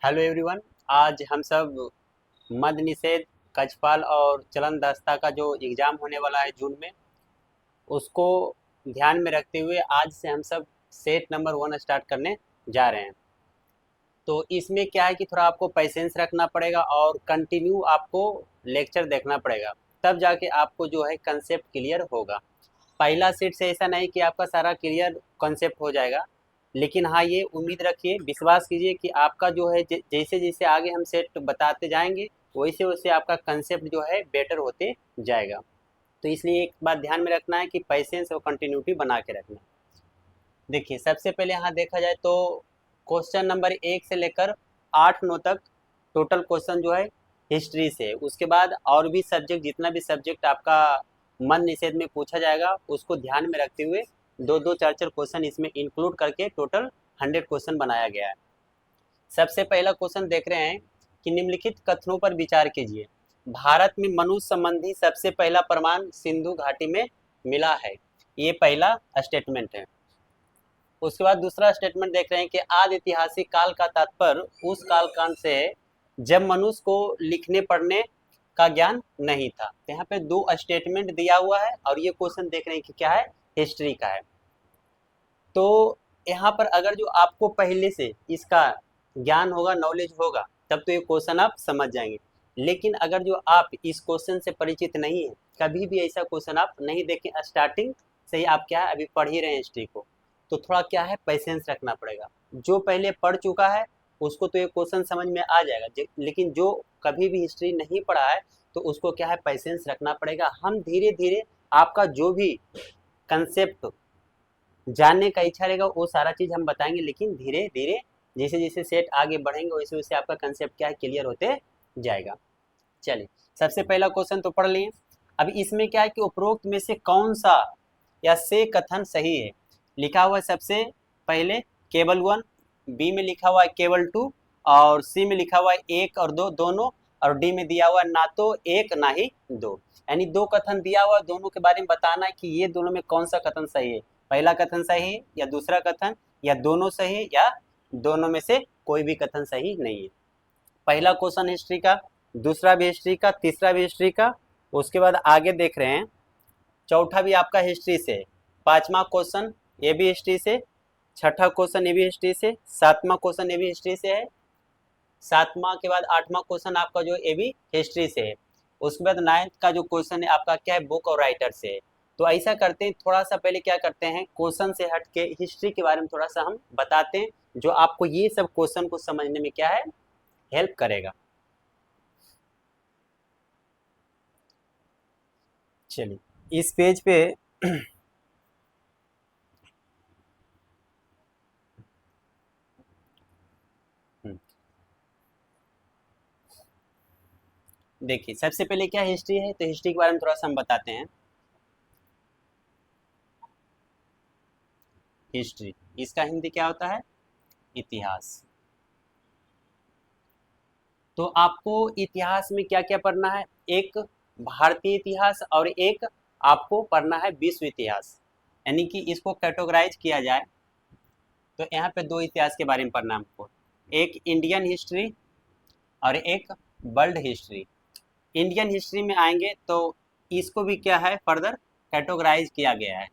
Hello everyone. आज हम सब मद्य निषेध, कक्षपाल और चलन दस्ता का जो एग्ज़ाम होने वाला है जून में, उसको ध्यान में रखते हुए आज से हम सब सेट नंबर 1 स्टार्ट करने जा रहे हैं। तो इसमें क्या है कि थोड़ा आपको पेशेंस रखना पड़ेगा और कंटिन्यू आपको लेक्चर देखना पड़ेगा, तब जाके आपको जो है कंसेप्ट क्लियर होगा। पहला सेट से ऐसा नहीं कि आपका सारा क्लियर कॉन्सेप्ट हो जाएगा, लेकिन हाँ, ये उम्मीद रखिए, विश्वास कीजिए कि आपका जो है जैसे जैसे आगे हम सेट बताते जाएंगे, वैसे वैसे आपका कंसेप्ट जो है बेटर होते जाएगा। तो इसलिए एक बात ध्यान में रखना है कि पेशेंस और कंटिन्यूटी बना के रखना। देखिए, सबसे पहले यहाँ देखा जाए तो क्वेश्चन नंबर 1 से लेकर 8-9 तक टोटल क्वेश्चन जो है हिस्ट्री से है। उसके बाद और भी सब्जेक्ट, जितना भी सब्जेक्ट आपका मन निषेध में पूछा जाएगा, उसको ध्यान में रखते हुए दो दो चार चार क्वेश्चन इसमें इंक्लूड करके टोटल 100 क्वेश्चन बनाया गया है। सबसे पहला क्वेश्चन देख रहे हैं कि निम्नलिखित कथनों पर विचार कीजिए। भारत में मनुष्य संबंधी सबसे पहला प्रमाण सिंधु घाटी में मिला है। ये पहला स्टेटमेंट है। उसके बाद दूसरा स्टेटमेंट देख रहे हैं कि आदि ऐतिहासिक काल का तात्पर्य उस कालखंड से है जब मनुष्य को लिखने पढ़ने का ज्ञान नहीं था। तो यहाँ पे दो स्टेटमेंट दिया हुआ है और ये क्वेश्चन देख रहे हैं कि क्या है, हिस्ट्री का है। तो यहाँ पर अगर जो आपको पहले से इसका ज्ञान होगा, नॉलेज होगा, तब तो ये क्वेश्चन आप समझ जाएंगे। लेकिन अगर जो आप इस क्वेश्चन से परिचित नहीं है, कभी भी ऐसा क्वेश्चन आप नहीं देखें, स्टार्टिंग से ही आप क्या है, अभी पढ़ ही रहे हैं हिस्ट्री को, तो थोड़ा क्या है, पेशेंस रखना पड़ेगा। जो पहले पढ़ चुका है उसको तो ये क्वेश्चन समझ में आ जाएगा, लेकिन जो कभी भी हिस्ट्री नहीं पढ़ा है तो उसको क्या है, पेशेंस रखना पड़ेगा। हम धीरे धीरे आपका जो भी कंसेप्ट जानने का इच्छा रहेगा वो सारा चीज़ हम बताएंगे, लेकिन धीरे धीरे जैसे जैसे सेट आगे बढ़ेंगे वैसे वैसे आपका कंसेप्ट क्या है, क्लियर होते जाएगा। चलिए, सबसे पहला क्वेश्चन तो पढ़ लिए। अब इसमें क्या है कि उपरोक्त में से कौन सा या से कथन सही है। लिखा हुआ है सबसे पहले केवल 1, बी में लिखा हुआ है केवल 2, और सी में लिखा हुआ है 1 और 2 दोनों, और डी में दिया हुआ है ना तो 1 ना ही 2। यानी दो कथन दिया हुआ है, दोनों के बारे में बताना है कि ये दोनों में कौन सा कथन सही है। पहला कथन सही है या दूसरा कथन, या दोनों सही है, या दोनों में से कोई भी कथन सही नहीं है। पहला क्वेश्चन हिस्ट्री का, दूसरा भी हिस्ट्री का, तीसरा भी हिस्ट्री का। उसके बाद आगे देख रहे हैं, चौथा भी आपका हिस्ट्री से, पांचवा क्वेश्चन ये भी हिस्ट्री से, छठा क्वेश्चन ये भी हिस्ट्री से, सातवां क्वेश्चन ये भी हिस्ट्री से है, सातवां के बाद आठवां क्वेश्चन आपका जो ये भी हिस्ट्री से है। उसके बाद 9th का जो क्वेश्चन है आपका क्या है, बुक और राइटर से है। तो ऐसा करते हैं, थोड़ा सा पहले क्या करते हैं, क्वेश्चन से हट के हिस्ट्री के बारे में थोड़ा सा हम बताते हैं, जो आपको ये सब क्वेश्चन को समझने में क्या है, हेल्प करेगा। चलिए, इस पेज पे देखिए, सबसे पहले क्या हिस्ट्री है, तो हिस्ट्री के बारे में थोड़ा सा हम बताते हैं। हिस्ट्री, इसका हिंदी क्या होता है, इतिहास। तो आपको इतिहास में क्या क्या पढ़ना है, एक भारतीय इतिहास और एक आपको पढ़ना है विश्व इतिहास। यानी कि इसको कैटेगराइज किया जाए तो यहाँ पे दो इतिहास के बारे में पढ़ना है हमको, एक इंडियन हिस्ट्री और एक वर्ल्ड हिस्ट्री। इंडियन हिस्ट्री में आएंगे तो इसको भी क्या है, फर्दर कैटेगराइज किया गया है।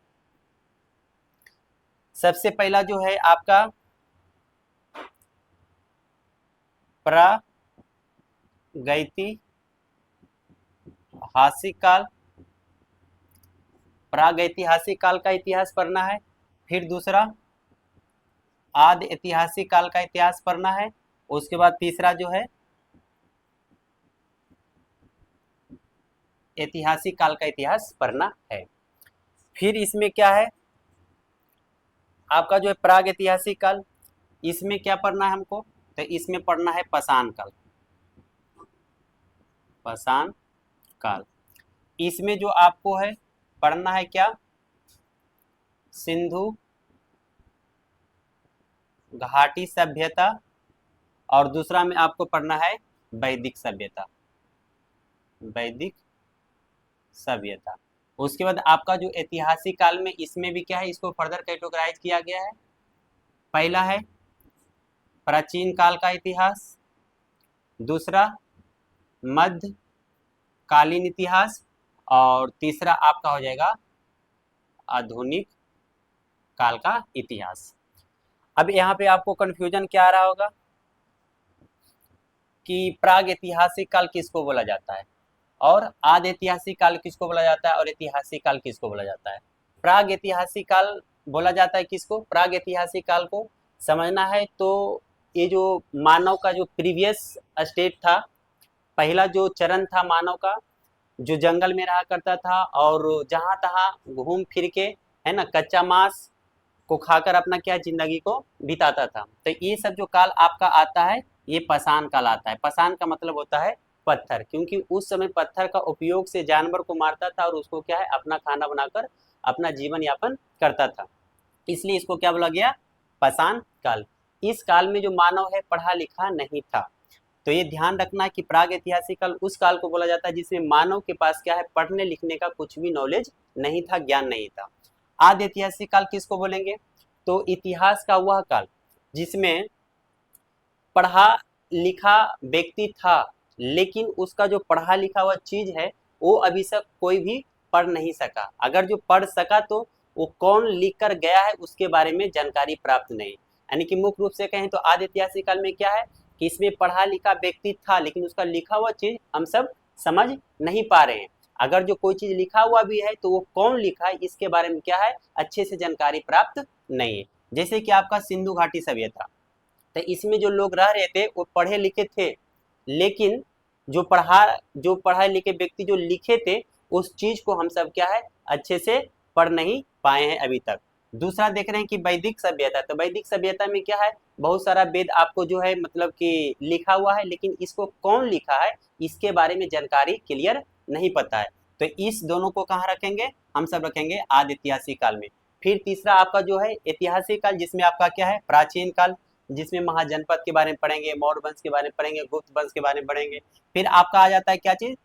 सबसे पहला जो है आपका प्रागैतिहासिक काल, प्रागैतिहासिक काल का इतिहास पढ़ना है। फिर दूसरा आदि ऐतिहासिक काल का इतिहास पढ़ना है। उसके बाद तीसरा जो है ऐतिहासिक काल का इतिहास पढ़ना है। फिर इसमें क्या है आपका जो है प्राग ऐतिहासिक काल, इसमें क्या पढ़ना है हमको, तो इसमें पढ़ना है पाषाण काल। पाषाण काल, इसमें जो आपको है पढ़ना है क्या, सिंधु घाटी सभ्यता, और दूसरा में आपको पढ़ना है वैदिक सभ्यता, वैदिक सभ्यता। उसके बाद आपका जो ऐतिहासिक काल में, इसमें भी क्या है, इसको फर्दर कैटेगराइज किया गया है। पहला है प्राचीन काल का इतिहास, दूसरा मध्यकालीन इतिहास, और तीसरा आपका हो जाएगा आधुनिक काल का इतिहास। अब यहाँ पे आपको कंफ्यूजन क्या आ रहा होगा कि प्राग ऐतिहासिक काल किसको बोला जाता है और आद ऐतिहासिक काल किसको बोला जाता है और ऐतिहासिक काल किसको बोला जाता है। प्राग ऐतिहासिक काल बोला जाता है किसको, प्राग ऐतिहासिक काल को समझना है तो ये जो मानव का जो प्रीवियस स्टेट था, पहला जो चरण था मानव का, जो जंगल में रहा करता था और जहां तहां घूम फिर के, है ना, कच्चा मांस को खाकर अपना क्या जिंदगी को बिताता था। तो ये सब जो काल आपका आता है ये पाषाण काल आता है। पाषाण का मतलब होता है पत्थर, क्योंकि उस समय पत्थर का उपयोग से जानवर को मारता था और उसको क्या है अपना खाना बनाकर अपना जीवन यापन करता था, इसलिए इसको क्या बोला गया, पाषाण काल। इस काल में जो मानव है पढ़ा लिखा नहीं था, तो ये ध्यान रखना है कि प्राग ऐतिहासिक काल उस काल को बोला जाता है जिसमें मानव के पास क्या है, पढ़ने लिखने का कुछ भी नॉलेज नहीं था, ज्ञान नहीं था। आदि ऐतिहासिक काल किसको बोलेंगे, तो इतिहास का वह काल जिसमें पढ़ा लिखा व्यक्ति था, लेकिन उसका जो पढ़ा लिखा हुआ चीज है वो अभी तक कोई भी पढ़ नहीं सका। अगर जो पढ़ सका तो वो कौन लिख कर गया है उसके बारे में जानकारी प्राप्त नहीं। यानी कि मुख्य रूप से कहें तो आदि ऐतिहासिक काल में क्या है कि इसमें पढ़ा लिखा व्यक्ति था, लेकिन उसका लिखा हुआ चीज हम सब समझ नहीं पा रहे हैं। अगर जो कोई चीज लिखा हुआ भी है तो वो कौन लिखा है इसके बारे में क्या है, अच्छे से जानकारी प्राप्त नहीं है। जैसे कि आपका सिंधु घाटी सभ्यता, तो इसमें जो लोग रह रहे थे वो पढ़े लिखे थे, लेकिन जो पढ़ाए लिखे व्यक्ति जो लिखे थे उस चीज को हम सब क्या है अच्छे से पढ़ नहीं पाए हैं अभी तक। दूसरा देख रहे हैं कि वैदिक सभ्यता, तो वैदिक सभ्यता में क्या है, बहुत सारा वेद आपको जो है मतलब कि लिखा हुआ है, लेकिन इसको कौन लिखा है इसके बारे में जानकारी क्लियर नहीं पता है। तो इस दोनों को कहाँ रखेंगे, हम सब रखेंगे आदि ऐतिहासिक काल में। फिर तीसरा आपका जो है ऐतिहासिक काल, जिसमें आपका क्या है प्राचीन काल, जिसमें महाजनपद के बारे में पढ़ेंगे, मौर्य वंश के बारे में पढ़ेंगे, गुप्त वंश के बारे में पढ़ेंगे। फिर आपका आ जाता है क्या चीज,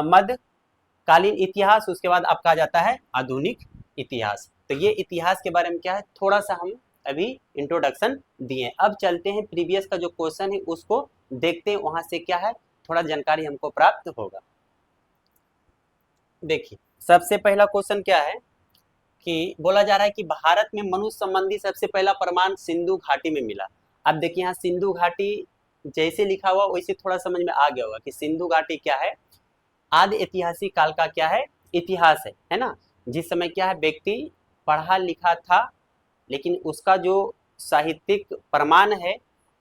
मध्यकालीन इतिहास, उसके बाद आपका आ जाता है आधुनिक इतिहास। तो ये इतिहास के बारे में क्या है थोड़ा सा हम अभी इंट्रोडक्शन दिए। अब चलते हैं प्रीवियस का जो क्वेश्चन है उसको देखते हैं, वहां से क्या है थोड़ा जानकारी हमको प्राप्त होगा। देखिए सबसे पहला क्वेश्चन क्या है कि बोला जा रहा है कि भारत में मनुष्य संबंधी सबसे पहला प्रमाण सिंधु घाटी में मिला। अब देखिए यहाँ सिंधु घाटी जैसे लिखा हुआ वैसे थोड़ा समझ में आ गया होगा कि सिंधु घाटी क्या है, आदि ऐतिहासिक काल का क्या है, इतिहास है ना। जिस समय क्या है व्यक्ति पढ़ा लिखा था, लेकिन उसका जो साहित्यिक प्रमाण है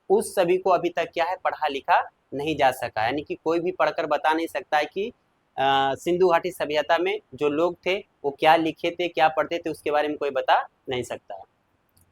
उस सभी को अभी तक क्या है पढ़ा लिखा नहीं जा सका। यानी कि कोई भी पढ़कर बता नहीं सकता है कि सिंधु घाटी सभ्यता में जो लोग थे वो क्या लिखे थे क्या पढ़ते थे, उसके बारे में कोई बता नहीं सकता है।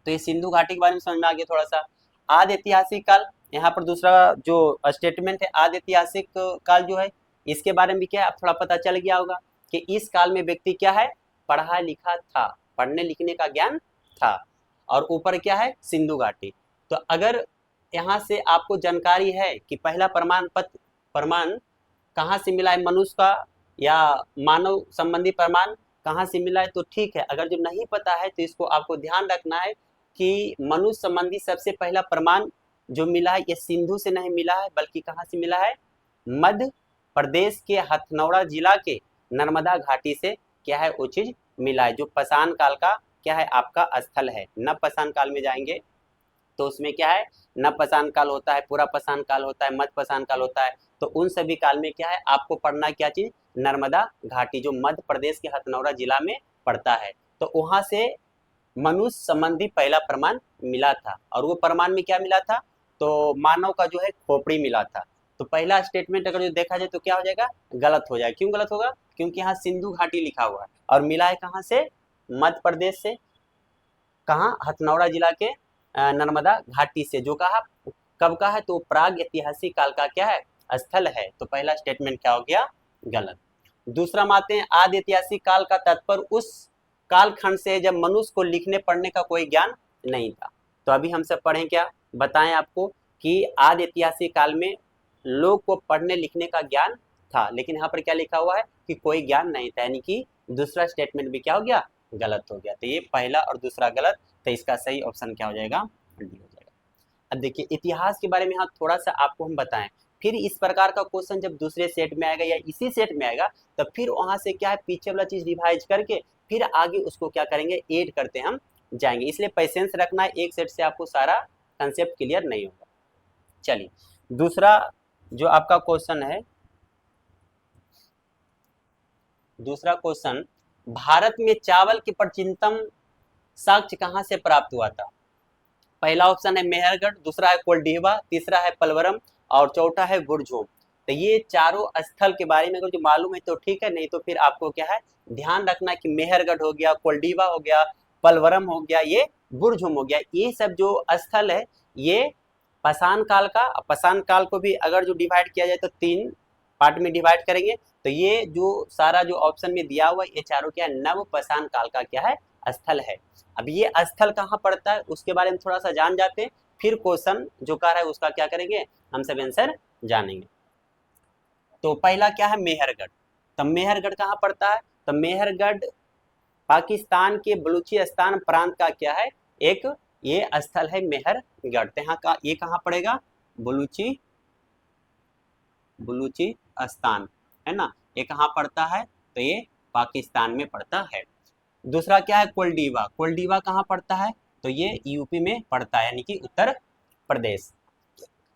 तो ये सिंधु घाटी के बारे में समझ में आ गया थोड़ा सा। आदि ऐतिहासिक काल, यहाँ पर दूसरा जो स्टेटमेंट है आदि ऐतिहासिक काल जो है इसके बारे में भी क्या है अब थोड़ा पता चल गया होगा कि इस काल में व्यक्ति क्या है पढ़ा लिखा था, पढ़ने लिखने का ज्ञान था, और ऊपर क्या है सिंधु घाटी। तो अगर यहाँ से आपको जानकारी है कि पहला प्रमाण कहाँ से मिला है, मनुष्य का या मानव संबंधी प्रमाण कहाँ से मिला है, तो ठीक है। अगर जो नहीं पता है तो इसको आपको ध्यान रखना है कि मनुष्य संबंधी सबसे पहला प्रमाण जो मिला है ये सिंधु से नहीं मिला है, बल्कि कहाँ से मिला है, मध्य प्रदेश के हथनौरा जिला के नर्मदा घाटी से क्या है वो चीज मिला है, जो पाषाण काल का क्या है आपका स्थल है। नव पाषाण काल में जाएंगे तो उसमें क्या है नव पाषाण काल होता है, पूरा पाषाण काल होता है, मध्य पाषाण काल होता है। तो उन सभी काल में क्या है आपको पढ़ना क्या चीज, नर्मदा घाटी जो मध्य प्रदेश के हथनौरा जिला में पड़ता है। तो वहां से मनुष्य संबंधी पहला प्रमाण मिला था, और वो प्रमाण में क्या मिला था, तो मानव का जो है खोपड़ी मिला था। तो पहला स्टेटमेंट अगर जो देखा जाए तो क्या हो जाएगा, गलत हो जाएगा। क्यों गलत होगा, क्योंकि यहाँ सिंधु घाटी लिखा हुआ है और मिला है कहाँ से, मध्य प्रदेश से, कहाँ, हथनौरा जिला के नर्मदा घाटी से, जो कहा कब का है, तो प्राग ऐतिहासिक काल का क्या है स्थल है। तो पहला स्टेटमेंट क्या हो गया, गलत। दूसरा मानते हैं आदि ऐतिहासिक काल का तात्पर्य उस कालखंड से जब मनुष्य को लिखने पढ़ने का कोई ज्ञान नहीं था। तो अभी हम सब पढ़ें क्या, बताएं आपको कि आदि ऐतिहासिक काल में लोग को पढ़ने लिखने का ज्ञान था, लेकिन यहाँ पर क्या लिखा हुआ है कि कोई ज्ञान नहीं था, यानी कि दूसरा स्टेटमेंट भी क्या हो गया, गलत हो गया। तो ये पहला और दूसरा गलत, तो इसका सही ऑप्शन क्या हो जाएगा, डी हो जाएगा। अब देखिए इतिहास के बारे में यहाँ थोड़ा सा आपको हम बताएं फिर इस प्रकार का क्वेश्चन जब दूसरे सेट में आएगा या इसी सेट में आएगा, तो फिर वहां से क्या है पीछे वाला चीज रिवाइज करके फिर आगे उसको क्या करेंगे ऐड करते हम जाएंगे। इसलिए पेशेंस रखना है, एक सेट से आपको सारा कंसेप्ट क्लियर नहीं होगा। चलिए दूसरा जो आपका क्वेश्चन है, दूसरा क्वेश्चन, भारत में चावल के प्राचीनतम साक्ष्य कहाँ से प्राप्त हुआ था? पहला ऑप्शन है मेहरगढ़, दूसरा है कोल्डीवा, तीसरा है पलवरम और चौथा है बुरझोम। तो ये चारों स्थल के बारे में अगर जो मालूम है तो ठीक है, नहीं तो फिर आपको क्या है ध्यान रखना कि मेहरगढ़ हो गया, कोल्डीवा हो गया, पलवरम हो गया, ये बुरझोम हो गया, ये सब जो स्थल है ये पाषाण काल का, पाषाण काल को भी अगर जो डिवाइड किया जाए तो 3 पार्ट में डिवाइड करेंगे, तो ये जो सारा जो ऑप्शन में दिया हुआ है ये चारों क्या नव पाषाण काल का क्या है स्थल है। अब ये स्थल कहाँ पड़ता है उसके बारे में थोड़ा सा जान जाते हैं, फिर क्वेश्चन जो कर रहा है उसका क्या करेंगे हम सब आंसर जानेंगे। तो पहला क्या है मेहरगढ़, तो मेहरगढ़ कहाँ पड़ता है? तो मेहरगढ़ पाकिस्तान के बलूचिस्तान प्रांत का क्या है एक ये स्थल है मेहरगढ़। यहाँ का ये कहाँ पड़ेगा? बलूचिस्तान है ना, ये कहाँ पड़ता है? तो ये पाकिस्तान में पड़ता है। दूसरा क्या है कोल्डीवा, कोल्डीवा कहाँ पड़ता है? तो ये यूपी में पड़ता है यानी कि उत्तर प्रदेश।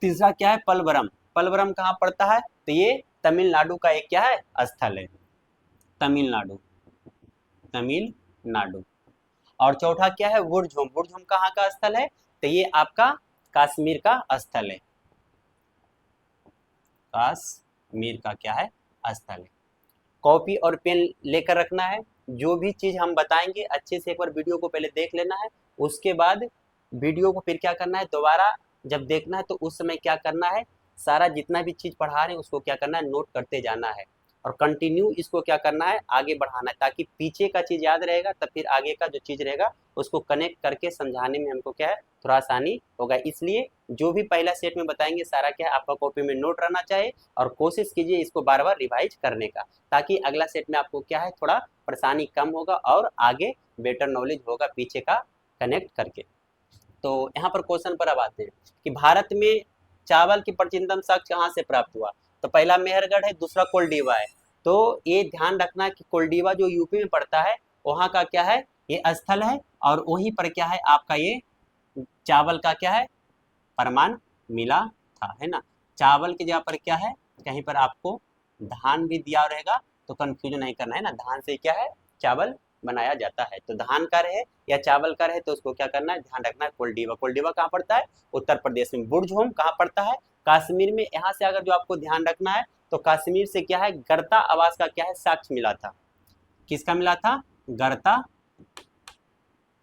तीसरा क्या है पलवरम, पलवरम कहाँ पड़ता है? तो ये तमिलनाडु का एक क्या है स्थल है, तमिलनाडु, तमिलनाडु। और चौथा क्या है बुरझोम, बुरझोम कहाँ का स्थल है? तो ये आपका कश्मीर का स्थल है, कश्मीर का क्या है स्थल है। कॉपी और पेन लेकर रखना है, जो भी चीज हम बताएंगे अच्छे से एक बार वीडियो को पहले देख लेना है, उसके बाद वीडियो को फिर क्या करना है दोबारा जब देखना है तो उस समय क्या करना है सारा जितना भी चीज पढ़ा रहे हैं उसको क्या करना है नोट करते जाना है और कंटिन्यू इसको क्या करना है आगे बढ़ाना है, ताकि पीछे का चीज याद रहेगा तब फिर आगे का जो चीज रहेगा उसको कनेक्ट करके समझाने में हमको क्या है थोड़ा आसानी होगा। इसलिए जो भी पहला सेट में बताएंगे सारा क्या है आपका कॉपी में नोट रहना चाहिए और कोशिश कीजिए इसको बार बार रिवाइज करने का, ताकि अगला सेट में आपको क्या है थोड़ा परेशानी कम होगा और आगे बेटर नॉलेज होगा पीछे का कनेक्ट करके। तो यहाँ पर क्वेश्चन पर अब आते हैं कि भारत में चावल की प्राचीनतम साक्ष्य कहाँ से प्राप्त हुआ? तो पहला मेहरगढ़ है, दूसरा कोल्डीवा है। तो ये ध्यान रखना कि कोल्डीवा जो यूपी में पड़ता है वहाँ का क्या है ये स्थल है और वहीं पर क्या है आपका ये चावल का क्या है प्रमाण मिला था, है ना। चावल की जगह पर क्या है कहीं पर आपको धान भी दिया रहेगा तो कंफ्यूजन नहीं करना है ना, धान से क्या है चावल बनाया जाता है। तो धान का रहे या चावल का रहे तो उसको क्या करना है ध्यान रखना है। कोल्डीवा, कोल्डीवा कहाँ पड़ता है? उत्तर प्रदेश में। बुरझोम कहाँ पड़ता है? कश्मीर में। यहाँ से अगर जो आपको ध्यान रखना है तो कश्मीर से क्या है गर्ता आवास का क्या है साक्ष्य मिला था। किसका मिला था? गर्ता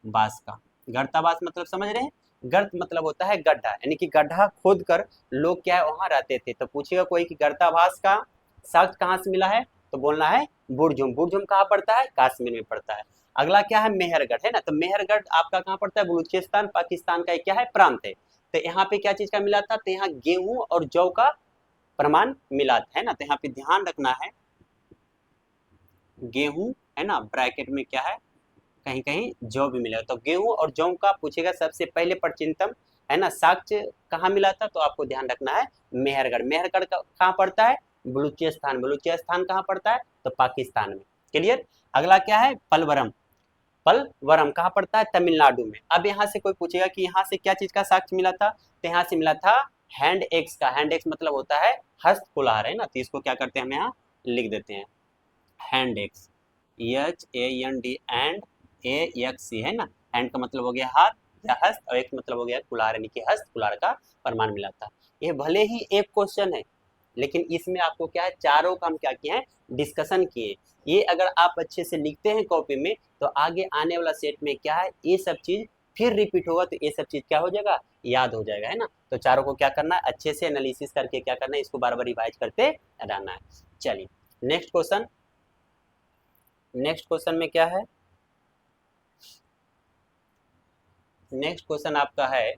बास का। गर्तावास मतलब समझ रहे हैं? गर्त मतलब होता है गड्ढा, यानी कि गड्ढा खोद कर लोग क्या है वहां रहते थे। तो पूछेगा कोई कि गर्तावास का साक्ष्य कहाँ से मिला है तो बोलना है बुरझुम। बुरझुम कहाँ पड़ता है? कश्मीर में पड़ता है। अगला क्या है मेहरगढ़, है ना। तो मेहरगढ़ आपका कहाँ पड़ता है? बलूचिस्तान पाकिस्तान का एक क्या है प्रांत है। तो यहाँ पे क्या चीज का मिला था? तो यहाँ गेहूं और जौ का प्रमाण मिला था, है ना। तो यहाँ पे ध्यान रखना है गेहूं है ना, ब्रैकेट में क्या है कहीं कहीं जौ भी मिलेगा। तो गेहूं और जौ का पूछेगा सबसे पहले प्राचीनतम है ना साक्ष्य कहाँ मिला था, तो आपको ध्यान रखना है मेहरगढ़। मेहरगढ़ कहाँ पड़ता है? बलूचिस्तान। बलूचिस्तान कहाँ पड़ता है? तो पाकिस्तान में। क्लियर। अगला क्या है पलवरम। पलवरम कहाँ पड़ता है? तमिलनाडु में। अब यहाँ से कोई पूछेगा कि यहाँ से क्या चीज का साक्ष्य मिला था, तो यहाँ से मिला था हैंड एक्स का। हैंड एक्स मतलब होता है हस्त कुल्हार, है ना। तो इसको क्या करते हैं हम यहाँ लिख देते हैं hand axe, HAND and AXC, है ना। हैंड का मतलब हो गया हाथ या हस्त और एक्स मतलब हो गया कुल्हार, यानी कि हस्त कुल्हार का प्रमाण मिला था। ये भले ही एक क्वेश्चन है लेकिन इसमें आपको क्या है चारों का हम क्या किए हैं डिस्कशन किए। ये अगर आप अच्छे से लिखते हैं कॉपी में तो आगे आने वाला सेट में क्या है ये सब चीज फिर रिपीट होगा तो ये सब चीज क्या हो जाएगा याद हो जाएगा, है ना। तो चारों को क्या करना है अच्छे से एनालिसिस करके क्या करना है इसको बार बार रिवाइज करते रहना है। चलिए नेक्स्ट क्वेश्चन। नेक्स्ट क्वेश्चन में क्या है? नेक्स्ट क्वेश्चन आपका है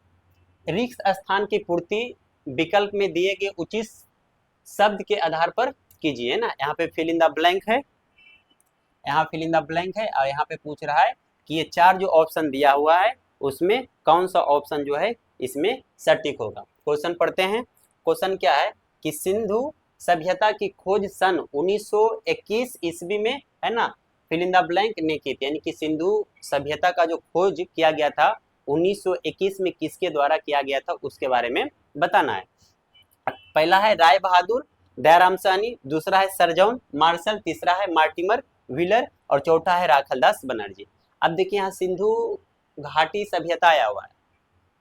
रिक्त स्थान की पूर्ति विकल्प में दिए गए उचित शब्द के आधार पर कीजिए, है ना। यहाँ पे फिल इन द ब्लैंक है, यहाँ फिल इन द ब्लैंक है और यहाँ पे पूछ रहा है कि ये 4 जो ऑप्शन दिया हुआ है उसमें कौन सा ऑप्शन जो है इसमें सटीक होगा। क्वेश्चन पढ़ते हैं। क्वेश्चन क्या है? कि सिंधु सभ्यता की खोज सन 1921 ईस्वी में, है ना, फिल इन द ब्लैंक ने की थी। यानी कि सिंधु सभ्यता का जो खोज किया गया था 1921 में किसके द्वारा किया गया था उसके बारे में बताना है। पहला है राय बहादुर दयाराम साहनी, दूसरा है सर जॉन मार्शल, तीसरा है मार्टिमर व्हीलर और चौथा है राखलदास बनर्जी। अब देखिए यहाँ सिंधु घाटी सभ्यता आया हुआ है।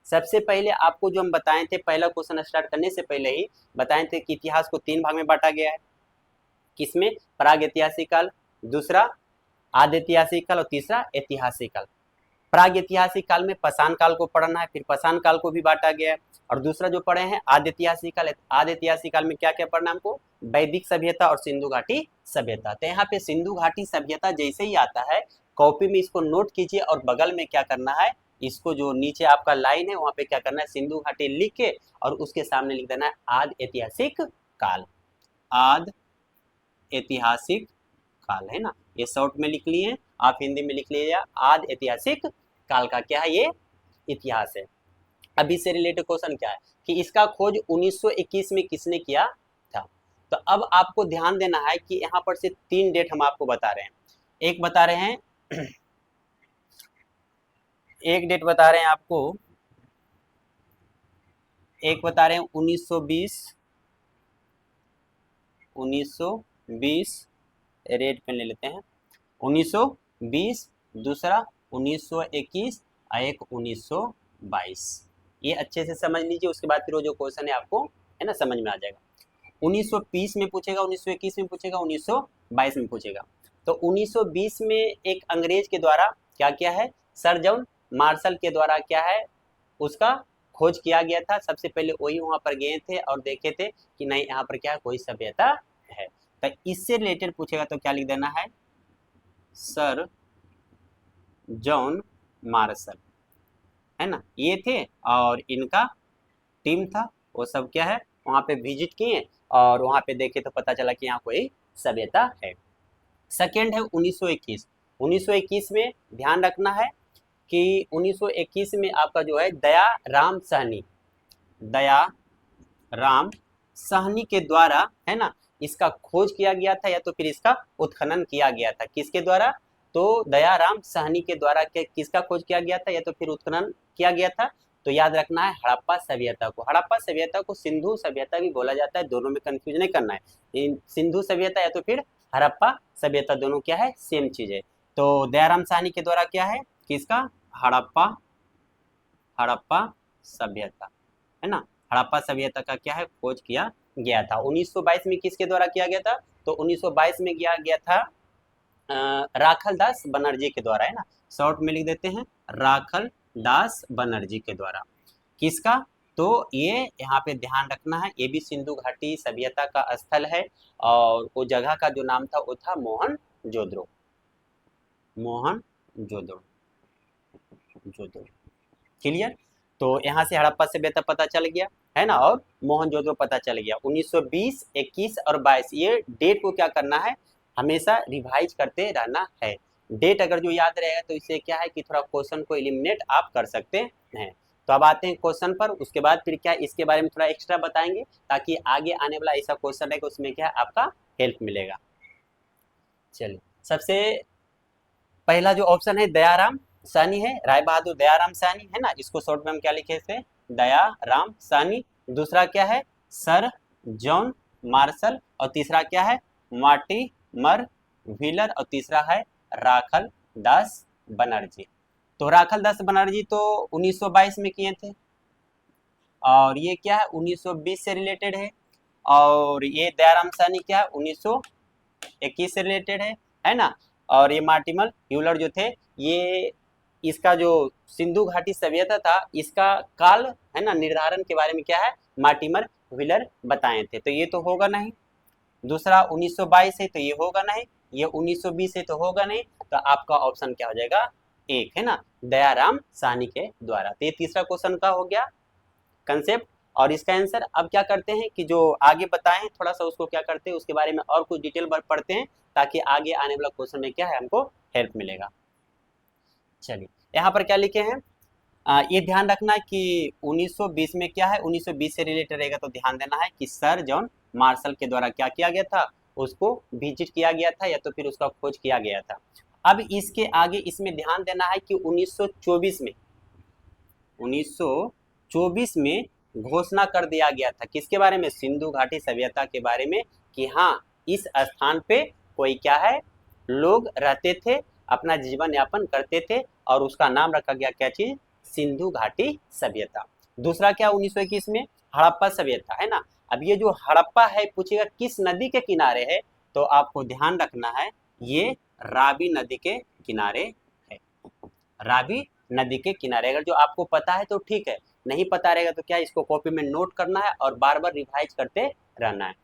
सबसे पहले आपको जो हम बताए थे, पहला क्वेश्चन स्टार्ट करने से पहले ही बताए थे कि इतिहास को 3 भाग में बांटा गया है। किसमें? प्राग ऐतिहासिक काल, दूसरा आदि ऐतिहासिक काल और तीसरा ऐतिहासिक काल। प्राग ऐतिहासिक काल में पाषाण काल को पढ़ना है, फिर पाषाण काल को भी बांटा गया है। और दूसरा जो पढ़े हैं आदि ऐतिहासिक काल, आदि ऐतिहासिक काल में क्या क्या पढ़ना है हमको? वैदिक सभ्यता और सिंधु घाटी सभ्यता। तो यहाँ पे सिंधु घाटी सभ्यता जैसे ही आता है कॉपी में इसको नोट कीजिए और बगल में क्या करना है, इसको जो नीचे आपका लाइन है वहां पे क्या करना है, सिंधु घाटी लिख के और उसके सामने लिख देना है आदि ऐतिहासिक काल। आदि ऐतिहासिक काल, है ना, ये शॉर्ट में लिख लिए, आप हिंदी में लिख लीजिए आदि ऐतिहासिक काल का क्या है, ये इतिहास है। अब इससे रिलेटेड क्वेश्चन क्या है कि इसका खोज 1921 में किसने किया था। तो अब आपको ध्यान देना है कि यहाँ पर से 3 डेट हम आपको बता रहे हैं। एक बता रहे हैं एक डेट बता रहे हैं आपको, एक बता रहे हैं 1920 रेड पेन ले लेते हैं, 1920, दूसरा 1921 और एक 1922। ये अच्छे से समझ लीजिए, उसके बाद फिर वो जो क्वेश्चन है आपको, है ना, समझ में आ जाएगा। 1920 में पूछेगा, 1921 में पूछेगा, 1922 में पूछेगा। तो 1920 में एक अंग्रेज के द्वारा क्या किया है, सर जॉन मार्शल के द्वारा क्या है, उसका खोज किया गया था। सबसे पहले वही वहां पर गए थे और देखे थे कि नहीं यहाँ पर क्या है, कोई सभ्यता है। तो इससे रिलेटेड पूछेगा तो क्या लिख देना है, सर जॉन मार्शल, है ना, ये थे और इनका टीम था, वो सब क्या है वहां पे विजिट किए और वहां पे देखे तो पता चला कि यहाँ कोई सभ्यता है। सेकेंड है 1921। 1921 में ध्यान रखना है कि 1921 में आपका जो है दया राम साहनी के द्वारा, है ना, इसका खोज किया गया था या तो फिर इसका उत्खनन किया गया था। किसके द्वारा? तो दयाराम साहनी के द्वारा किसका खोज किया गया था या तो फिर उत्खनन किया गया था। तो याद रखना है हड़प्पा सभ्यता को। हड़प्पा सभ्यता को सिंधु सभ्यता भी बोला जाता है, दोनों में कंफ्यूज नहीं करना है। सिंधु सभ्यता या तो फिर हड़प्पा सभ्यता दोनों क्या है, सेम चीज है। तो दयाराम साहनी के द्वारा क्या है, किसका? हड़प्पा सभ्यता, है ना, हड़प्पा सभ्यता का क्या है, खोज किया गया था। 1922 में किसके द्वारा किया गया था? तो 1922 में किया गया था राखलदास बनर्जी के द्वारा, है ना, शॉर्ट में लिख देते हैं राखलदास बनर्जी के द्वारा। किसका? तो ये यहाँ पे ध्यान रखना है, ये भी सिंधु घाटी सभ्यता का स्थल है और वो जगह का जो नाम था वो था मोहनजोदड़ो। क्लियर? तो यहाँ से हड़प्पा सभ्यता पता चल गया, है ना, और मोहनजोदड़ो पता चल गया। 1920, 21 और 22 ये डेट को क्या करना है, हमेशा रिवाइज करते रहना है। डेट अगर जो याद रहेगा तो इससे क्या है कि थोड़ा क्वेश्चन को एलिमिनेट आप कर सकते हैं। तो अब आते हैं क्वेश्चन पर, उसके बाद फिर क्या इसके बारे में थोड़ा एक्स्ट्रा बताएंगे ताकि आगे आने वाला ऐसा क्वेश्चन है कि उसमें क्या आपका हेल्प मिलेगा। चलिए, सबसे पहला जो ऑप्शन है दयाराम साहनी है, राय बहादुर दयाराम साहनी, है ना, इसको शॉर्ट में हम क्या लिखे थे, दयाराम साहनी। दूसरा क्या है, सर जॉन मार्शल और तीसरा क्या है, मार्टिमर व्हीलर और तीसरा है राखलदास बनर्जी। तो राखलदास बनर्जी तो 1922 में किए थे और ये क्या है 1920 से रिलेटेड है और ये दयाराम साहनी क्या है 1921 से रिलेटेड है ना। और ये मार्टिमर ह्यूलर जो थे ये इसका जो सिंधु घाटी सभ्यता था इसका काल, है ना, निर्धारण के बारे में क्या है मार्टिमर व्हीलर बताए थे। तो ये तो होगा नहीं। दूसरा 1922 है तो ये होगा नहीं, ये 1920 है तो होगा नहीं। तो आपका ऑप्शन क्या हो जाएगा, एक, है ना, दयाराम साहनी के द्वारा। तो ये तीसरा क्वेश्चन का हो गया कंसेप्ट। और इसका आंसर अब क्या करते हैं कि जो आगे बताएं थोड़ा सा उसको क्या करते हैं उसके बारे में और कुछ डिटेल पढ़ते हैं ताकि आगे आने वाला क्वेश्चन में क्या है हमको हेल्प मिलेगा। चलिए यहाँ पर क्या लिखे हैं, ये ध्यान रखना है कि 1920 में क्या है, 1920 से रिलेटेड रहेगा तो ध्यान देना है कि सर जॉन मार्शल के द्वारा क्या किया गया था, उसको विजिट किया गया था या तो फिर उसका खोज किया गया था। अब इसके आगे इसमें ध्यान देना है कि 1924 में 1924 में घोषणा कर दिया गया था किसके बारे में, सिंधु घाटी सभ्यता के बारे में, कि हाँ इस स्थान पे कोई क्या है, लोग रहते थे, अपना जीवन यापन करते थे, और उसका नाम रखा गया क्या चीज, सिंधु घाटी सभ्यता। दूसरा क्या 1921 में हड़प्पा सभ्यता, है ना। अब ये जो हड़प्पा है पूछेगा किस नदी के किनारे है, तो आपको ध्यान रखना है ये रावी नदी के किनारे है, रावी नदी के किनारे। अगर जो आपको पता है तो ठीक है, नहीं पता रहेगा तो क्या इसको कॉपी में नोट करना है और बार बार रिवाइज करते रहना है।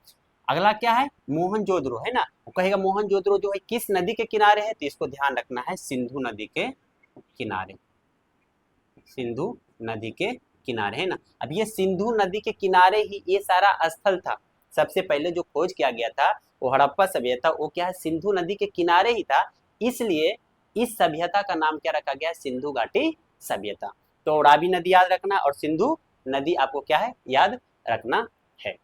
अगला क्या है, मोहनजोदड़ो, है ना। वो कहेगा मोहनजोदड़ो जो है किस नदी के किनारे है, तो इसको ध्यान रखना है सिंधु नदी के किनारे, सिंधु नदी के किनारे, है ना। अब ये सिंधु नदी के किनारे ही ये सारा स्थल था, सबसे पहले जो खोज किया गया था वो हड़प्पा सभ्यता, वो क्या है सिंधु नदी के किनारे ही था, इसलिए इस सभ्यता का नाम क्या रखा गया है, सिंधु घाटी सभ्यता। तो रावी नदी याद रखना और सिंधु नदी आपको क्या है याद रखना है।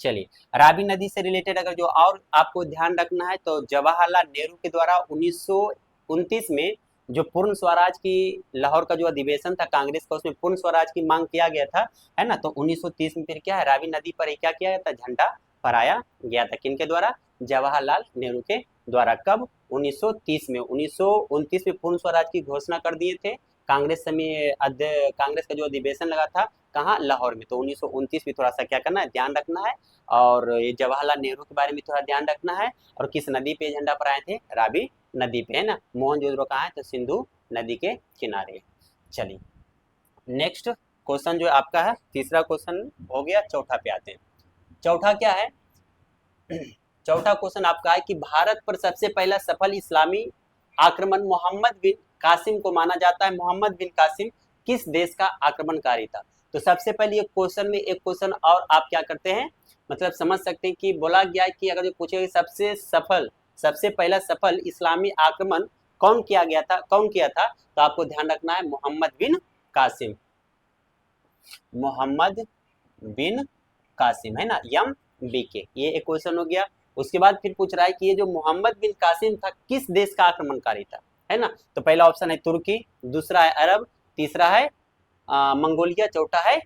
चलिए, रावी नदी से रिलेटेड अगर जो और आपको ध्यान रखना है तो जवाहरलाल नेहरू के द्वारा 1929 में जो पूर्ण स्वराज की लाहौर का जो अधिवेशन था कांग्रेस का, उसमें पूर्ण स्वराज की मांग किया गया था, है ना। तो 1930 में फिर क्या है, रावी नदी पर क्या किया गया था, झंडा फहराया गया था, किनके द्वारा, जवाहरलाल नेहरू के द्वारा। कब, 1930 में। 1929 में पूर्ण स्वराज की घोषणा कर दिए थे कांग्रेस कांग्रेस का जो अधिवेशन लगा था कहाँ, लाहौर में। तो 1929 में थोड़ा सा क्या करना है, ध्यान रखना है, और ये जवाहरलाल नेहरू के बारे में थोड़ा ध्यान रखना है। और किस नदी पे झंडा फहराए थे, रावी नदी पे, है ना। मोहनजोदड़ो कहाँ है, तो सिंधु नदी के किनारे। चलिए, नेक्स्ट क्वेश्चन जो आपका है, तीसरा क्वेश्चन हो गया, चौथा पे आते हैं। चौथा क्या है, चौथा क्वेश्चन आपका है कि भारत पर सबसे पहला सफल इस्लामी आक्रमण मोहम्मद बिन कासिम को माना जाता है। मोहम्मद बिन कासिम किस देश का आक्रमणकारी था। तो सबसे पहले एक क्वेश्चन में एक क्वेश्चन और आप क्या करते हैं, मतलब समझ सकते हैं कि बोला गया है कि अगर जो पूछेगा सबसे पहला सफल इस्लामी आक्रमण कौन किया गया था, कौन किया था, तो आपको ध्यान रखना है मोहम्मद बिन कासिम, मोहम्मद बिन कासिम, है ना, यम बी के। ये एक क्वेश्चन हो गया। उसके बाद फिर पूछ रहा है कि ये जो मोहम्मद बिन कासिम था किस देश का आक्रमणकारी था, है ना। तो पहला ऑप्शन है तुर्की, दूसरा है अरब, तीसरा है मंगोलिया, चौथा है,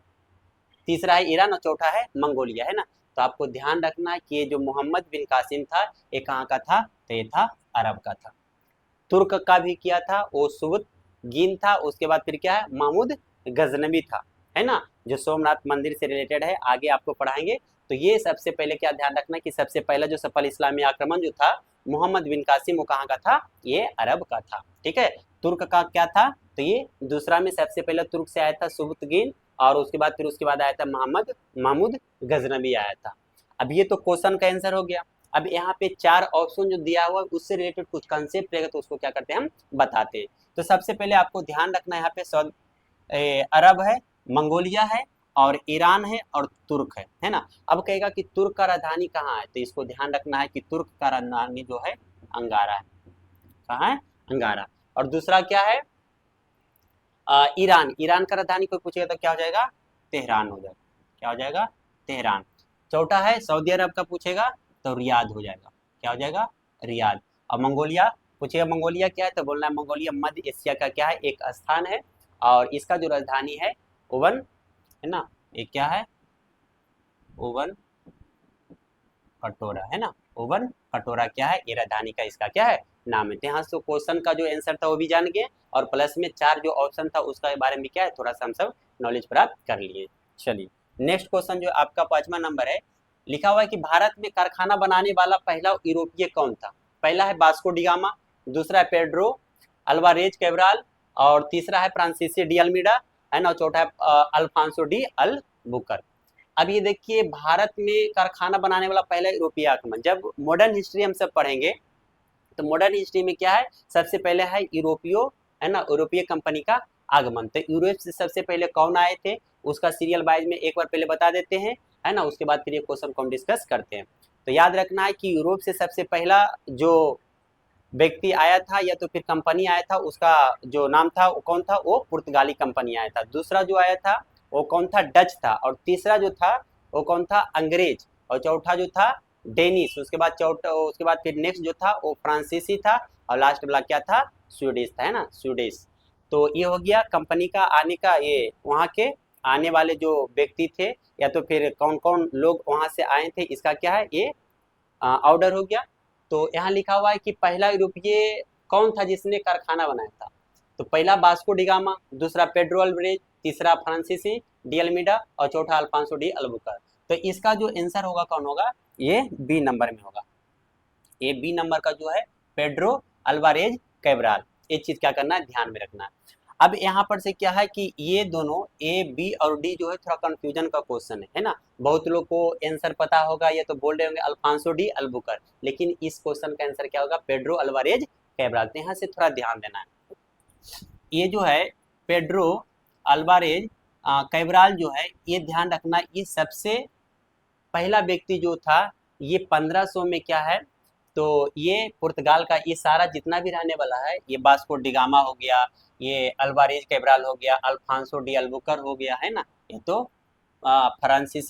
तीसरा है ईरान और चौथा है मंगोलिया, है ना। तो आपको ध्यान रखना है कि ये जो मोहम्मद बिन कासिम था ये कहाँ का था, तो ये था अरब का था। तुर्क का भी किया था वो सुबुतगीन था। उसके बाद फिर क्या है, महमूद गजनवी था, है ना, जो सोमनाथ मंदिर से रिलेटेड है, आगे आपको पढ़ाएंगे। तो ये सबसे पहले क्या ध्यान रखना कि सबसे पहला जो सफल इस्लामी आक्रमण जो था मोहम्मद बिन कासिम, वो कहाँ का था, ये अरब का था, ठीक है। तुर्क का क्या था, तो ये दूसरा में सबसे पहले तुर्क से आया था सुबुतगीन, और उसके बाद आया था महमूद गजनवी आया था। अब ये तो क्वेश्चन का आंसर हो गया। अब यहाँ पे चार ऑप्शन जो दिया हुआ है उससे रिलेटेड कुछ कंसेप्ट रहेगा तो उसको क्या करते हैं, हम बताते हैं। तो सबसे पहले आपको ध्यान रखना है यहाँ पे अरब है, मंगोलिया है, और ईरान है, और तुर्क है ना। अब कहेगा कि तुर्क का राजधानी कहाँ है, तो इसको ध्यान रखना है कि तुर्क का राजधानी जो है अंगारा है। कहाँ है, अंगारा। और दूसरा क्या है, ईरान का राजधानी कोई पूछेगा तो क्या हो जाएगा, तेहरान हो जाएगा, क्या हो जाएगा, तेहरान। चौथा है सऊदी अरब का पूछेगा तो रियाद हो जाएगा, क्या हो जाएगा, रियाद। और मंगोलिया पूछेगा, मंगोलिया क्या है, तो बोलना है मंगोलिया मध्य एशिया का क्या है, एक स्थान है, और इसका जो राजधानी है उवन, है ना, ये क्या है, उवन कटोरा, है ना, उवन कटोरा क्या है, ये राजधानी का इसका क्या है, नाम है। तो यहाँ से क्वेश्चन का जो आंसर था वो भी जान गए, और प्लस में चार जो ऑप्शन था उसका बारे में क्या है, थोड़ा सा हम सब नॉलेज प्राप्त कर लिए। चलिए, नेक्स्ट क्वेश्चन जो आपका 5वां नंबर है, लिखा हुआ है कि भारत में कारखाना बनाने वाला पहला यूरोपीय कौन था। पहला है वास्को डी गामा, दूसरा है पेड्रो अल्वारेज कैब्राल, और तीसरा है फ्रांसीसी डी अल्मीडा, है ना, चौथा है अल्फांसो डी अल्बुकर। अब ये देखिए, भारत में कारखाना बनाने वाला पहला यूरोपीय आक्रमण, जब मॉडर्न हिस्ट्री हम सब पढ़ेंगे तो मॉडर्न हिस्ट्री में क्या है, सबसे पहले है यूरोपियो, है ना, यूरोपीय कंपनी का आगमन। तो यूरोप से सबसे पहले कौन आए थे, उसका सीरियल वाइज में एक बार पहले बता देते हैं, है ना, उसके बाद फिर ये क्वेश्चन को हम डिस्कस करते हैं। तो याद रखना है कि यूरोप से सबसे पहला जो व्यक्ति आया था या तो फिर कंपनी आया था, उसका जो नाम था वो कौन था, वो पुर्तगाली कंपनी आया था। दूसरा जो आया था वो कौन था, डच था। और तीसरा जो था वो कौन था, अंग्रेज। और चौथा जो था डेनिश। उसके बाद उसके बाद फिर नेक्स्ट जो था वो फ्रांसीसी था। और लास्ट वाला क्या था, स्वीडिश था, है ना, स्वीडिश। तो ये हो गया कंपनी का आने का, ये वहाँ के आने वाले जो व्यक्ति थे या तो फिर कौन कौन लोग वहाँ से आए थे, इसका क्या है, ये ऑर्डर हो गया। तो यहाँ लिखा हुआ है कि पहला यूरोपीय कौन था जिसने कारखाना बनाया था। तो पहला वास्को डिगामा, दूसरा पेड्रो अल्वारेज, तीसरा फ्रांसीसी डी अल्मीडा और चौथा अल्फांसो डी अल्बुकर। तो इसका जो आंसर होगा कौन होगा, ये बी नंबर में होगा। ये बी नंबर का जो है पेड्रो अल्वारेज कैब्राल। ये चीज क्या करना है, ध्यान में रखना है। अब यहाँ पर से क्या है कि ये दोनों ए बी और डी जो है थोड़ा कंफ्यूजन का क्वेश्चन है ना। बहुत लोग को आंसर पता होगा, ये तो बोल रहे होंगे अल्फांसो डी अल्बुकर, लेकिन इस क्वेश्चन का आंसर क्या होगा, पेड्रो अल्वारेज कैब्राल। तो यहाँ से थोड़ा ध्यान देना है। ये जो है पेड्रो अल्वारेज कैब्राल जो है, ये ध्यान रखना, ये सबसे पहला व्यक्ति जो था, ये 1500 में क्या है, तो ये पुर्तगाल का ये सारा जितना भी रहने वाला है, ये बास्को डिगामा हो गया, ये अल्वारेज कैब्राल हो गया, अल्फांसो डी अल्बुकर हो गया, है ना, ये तो फ्रांसिस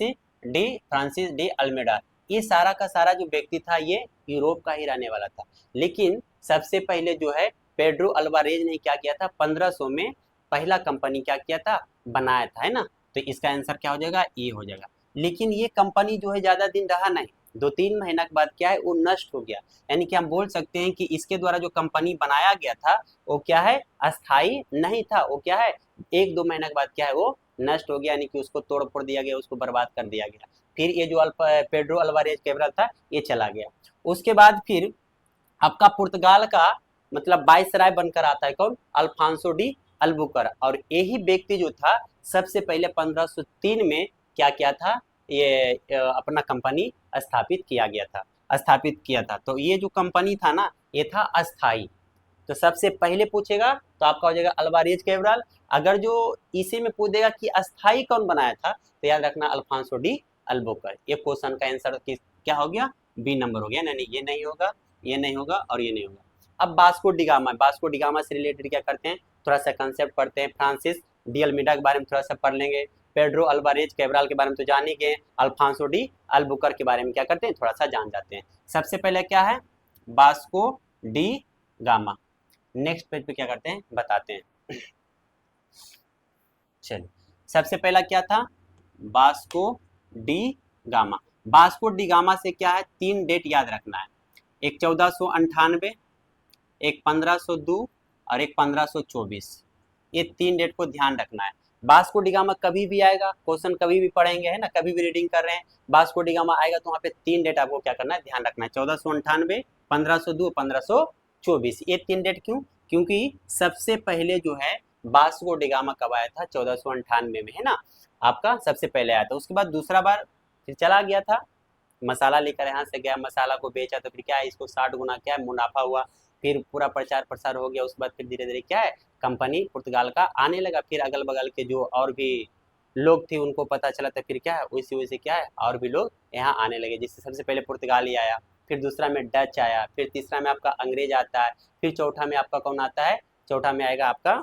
डी अल्मेडा, ये सारा का सारा जो व्यक्ति था ये यूरोप का ही रहने वाला था। लेकिन सबसे पहले जो है पेड्रो अल्वारेज ने क्या किया था, 1500 में पहला कंपनी क्या किया था, बनाया था, है ना। तो इसका आंसर क्या हो जाएगा, ये हो जाएगा। लेकिन ये कंपनी जो है ज्यादा दिन रहा नहीं, 2-3 महीना के बाद क्या है, वो नष्ट हो गया। यानी कि हम बोल सकते हैं कि इसके द्वारा जो कंपनी बनाया गया था वो क्या है, अस्थाई नहीं था। वो क्या है, 1-2 महीना के बाद क्या है, वो नष्ट हो गया, यानी कि उसको तोड़ फोड़ दिया गया, उसको बर्बाद कर दिया गया। फिर ये जो पेड्रो अल्वारेज कैब्रल था ये चला गया। उसके बाद फिर आपका पुर्तगाल का मतलब वाइसराय बनकर आता है कौन, अल्फांसो डी अल्बुकर। और यही व्यक्ति जो था सबसे पहले 1503 में क्या किया था, ये अपना कंपनी स्थापित किया था। तो ये जो कंपनी था ना, ये था अस्थाई। तो सबसे पहले पूछेगा तो आपका हो जाएगा अल्वारेज कैब्राल। अगर जो इसी में पूछ देगा कि अस्थाई कौन बनाया था, तो याद रखना अल्फांसो डी अल्बुकर। ये क्वेश्चन का आंसर क्या हो गया, बी नंबर हो गया। नहीं, ये नहीं होगा, ये नहीं होगा और ये नहीं होगा। अब बास्को डिगामा से रिलेटेड क्या करते हैं, थोड़ा सा कंसेप्ट पढ़ते हैं। फ्रांसिस डी अल्मीडा के बारे में थोड़ा सा पढ़ लेंगे। पेड्रो अल्वारेज कैब्राल के बारे में तो जान ही गए। अल्फांसो डी अल्बुकर के बारे में क्या करते हैं, थोड़ा सा जान जाते हैं। सबसे पहले क्या है, Vasco da Gama. Next page पे क्या करते हैं, बताते हैं। चलिए, सबसे पहला क्या था, Vasco da Gama. Vasco da Gama से क्या है, 3 डेट याद रखना है। एक 1498, एक 1502 और एक 1524। ये 3 डेट को ध्यान रखना है। बास्को डी गामा कभी भी आएगा, क्वेश्चन कभी भी पढ़ेंगे, है ना, कभी भी रीडिंग कर रहे हैं, बास्को डी गामा आएगा तो वहाँ पे 3 डेट आपको क्या करना है, ध्यान रखना है। 1498, 1502, 1524। ये 3 डेट क्यों, क्योंकि सबसे पहले जो है बास्को डी गामा कब आया था, 1498 में, है ना, आपका सबसे पहले आया था। उसके बाद दूसरा बार फिर चला गया था, मसाला लेकर यहाँ से गया, मसाला को बेचा, तो फिर क्या है, इसको 60 गुना क्या है, मुनाफा हुआ। फिर पूरा प्रचार प्रसार हो गया। उसके बाद फिर धीरे धीरे क्या है, कंपनी पुर्तगाल का आने लगा। फिर अगल बगल के जो और भी लोग थे उनको पता चला, तो फिर क्या है, वैसे वैसे क्या है, और भी लोग यहाँ आने लगे। जिससे सबसे पहले पुर्तगाली आया, फिर दूसरा में डच आया, फिर तीसरा में आपका अंग्रेज आता है, फिर चौथा में आपका कौन आता है, चौथा में आएगा आपका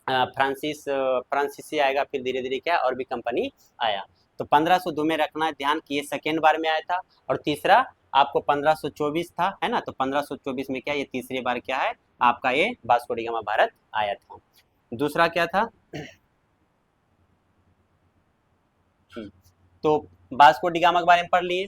फ्रांसीसी आएगा। फिर धीरे धीरे क्या है, और भी कंपनी आया। तो 1502 में रखना ध्यान कि ये सेकेंड बार में आया था, और तीसरा आपको 1524 था, है ना। तो 1524 में क्या, ये तीसरी बार क्या है, आपका ये वास्को डी गामा भारत आया था। दूसरा क्या था, तो वास्को डी गामा के बारे में पढ़ लिए,